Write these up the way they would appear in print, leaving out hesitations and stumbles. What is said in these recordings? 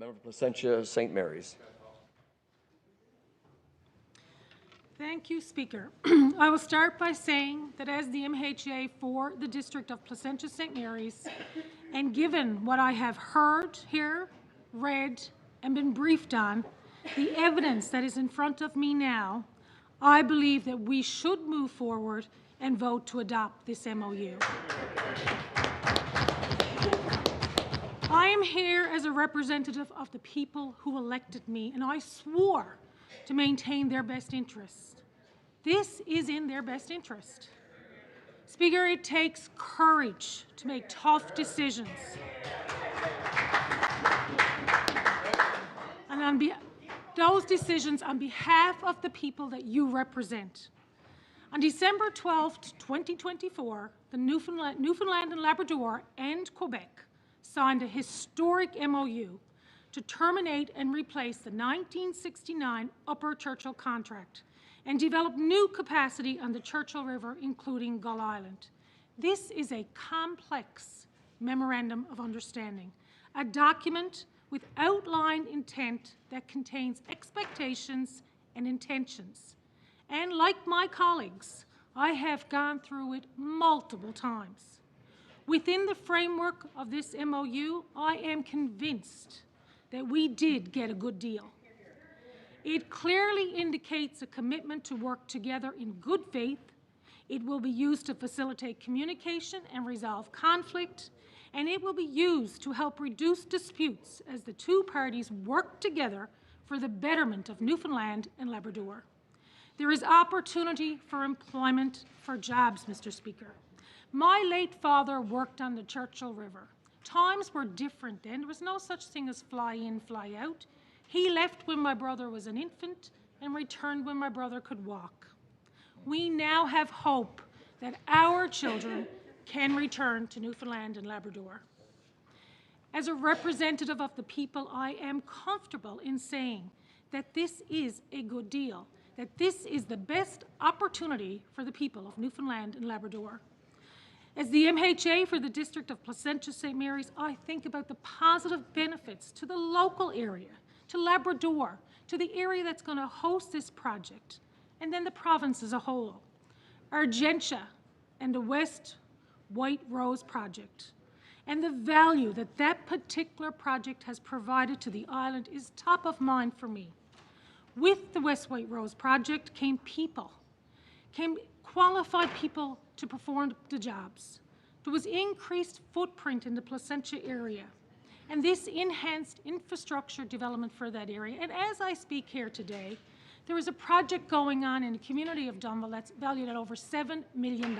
Member for Placentia-St. Mary's. Thank you, Speaker. I will start by saying that as the MHA for the District of Placentia-St. Mary's, and given what I have heard here, read, and been briefed on, the evidence that is in front of me now, I believe that we should move forward and vote to adopt this MOU. I am here as a representative of the people who elected me, and I swore to maintain their best interest. This is in their best interest. Speaker, it takes courage to make tough decisions. And those decisions on behalf of the people that you represent. On December 12, 2024, the Newfoundland and Labrador and Quebec signed a historic MOU to terminate and replace the 1969 Upper Churchill contract and develop new capacity on the Churchill River, including Gull Island. This is a complex memorandum of understanding, a document with outlined intent that contains expectations and intentions. And like my colleagues, I have gone through it multiple times. Within the framework of this MOU, I am convinced that we did get a good deal. It clearly indicates a commitment to work together in good faith. It will be used to facilitate communication and resolve conflict, and it will be used to help reduce disputes as the two parties work together for the betterment of Newfoundland and Labrador. There is opportunity for employment, for jobs, Mr. Speaker. My late father worked on the Churchill River. Times were different then. There was no such thing as fly in, fly out. He left when my brother was an infant and returned when my brother could walk. We now have hope that our children can return to Newfoundland and Labrador. As a representative of the people, I am comfortable in saying that this is a good deal, that this is the best opportunity for the people of Newfoundland and Labrador. As the MHA for the District of Placentia-St. Mary's, I think about the positive benefits to the local area, to Labrador, to the area that's going to host this project, and then the province as a whole. Argentia and the West White Rose project, and the value that that particular project has provided to the island is top of mind for me. With the West White Rose project came people, came qualified people to perform the jobs. There was increased footprint in the Placentia area, and this enhanced infrastructure development for that area. And as I speak here today, there is a project going on in the community of Dunville that's valued at over $7 million.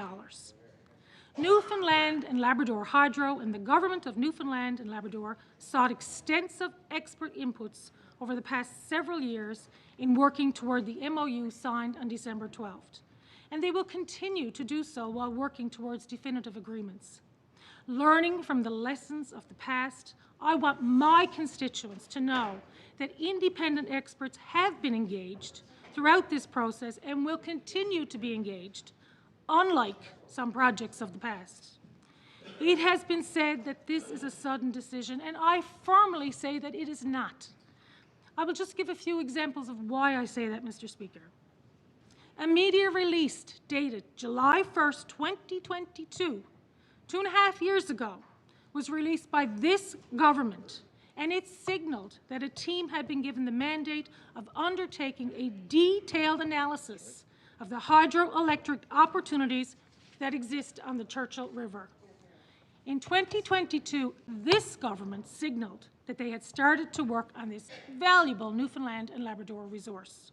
Newfoundland and Labrador Hydro and the government of Newfoundland and Labrador sought extensive expert inputs over the past several years in working toward the MOU signed on December 12th. And they will continue to do so while working towards definitive agreements. Learning from the lessons of the past, I want my constituents to know that independent experts have been engaged throughout this process and will continue to be engaged, unlike some projects of the past. It has been said that this is a sudden decision, and I firmly say that it is not. I will just give a few examples of why I say that, Mr. Speaker. A media release dated July 1st, 2022, 2.5 years ago, was released by this government, and it signaled that a team had been given the mandate of undertaking a detailed analysis of the hydroelectric opportunities that exist on the Churchill River. In 2022, this government signaled that they had started to work on this valuable Newfoundland and Labrador resource.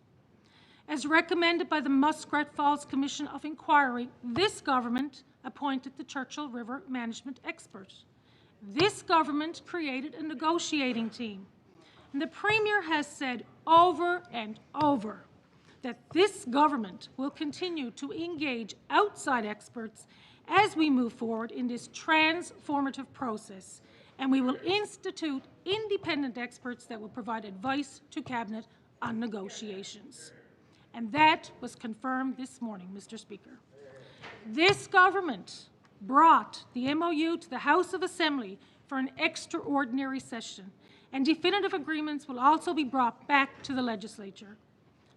As recommended by the Muskrat Falls Commission of Inquiry, this government appointed the Churchill River management expert. This government created a negotiating team. And the Premier has said over and over that this government will continue to engage outside experts as we move forward in this transformative process, and we will institute independent experts that will provide advice to Cabinet on negotiations. And that was confirmed this morning, Mr. Speaker. This government brought the MOU to the House of Assembly for an extraordinary session, and definitive agreements will also be brought back to the legislature.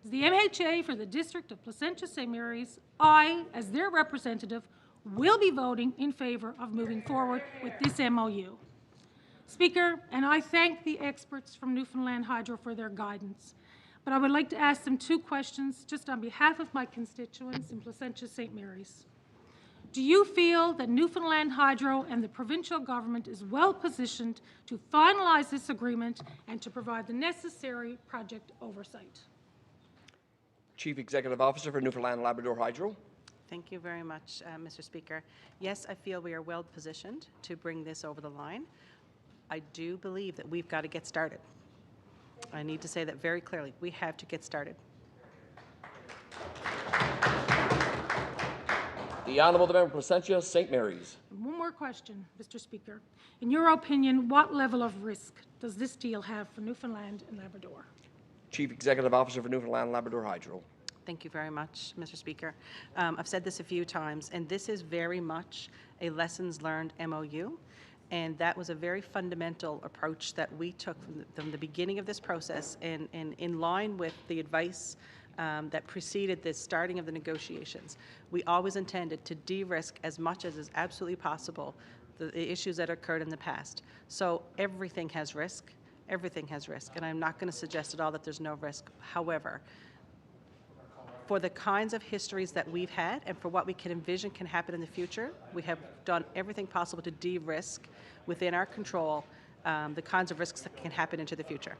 As the MHA for the District of Placentia-St. Mary's, I, as their representative, will be voting in favour of moving forward with this MOU. Speaker, and I thank the experts from Newfoundland Hydro for their guidance, but I would like to ask them two questions just on behalf of my constituents in Placentia-St. Mary's. Do you feel that Newfoundland Hydro and the provincial government is well positioned to finalize this agreement and to provide the necessary project oversight? Chief Executive Officer for Newfoundland and Labrador Hydro. Thank you very much, Mr. Speaker. Yes, I feel we are well positioned to bring this over the line. I do believe that we've got to get started. I need to say that very clearly. We have to get started. The Honourable the Member Placentia-St. Mary's. One more question, Mr. Speaker. In your opinion, what level of risk does this deal have for Newfoundland and Labrador? Chief Executive Officer for Newfoundland and Labrador Hydro. Thank you very much, Mr. Speaker. I've said this a few times, and this is very much a lessons learned MOU. And that was a very fundamental approach that we took from the beginning of this process, and in line with the advice that preceded the starting of the negotiations. We always intended to de-risk as much as is absolutely possible the issues that occurred in the past. So everything has risk. Everything has risk. And I'm not going to suggest at all that there's no risk. However, for the kinds of histories that we've had and for what we can envision can happen in the future, we have done everything possible to de-risk within our control the kinds of risks that can happen into the future.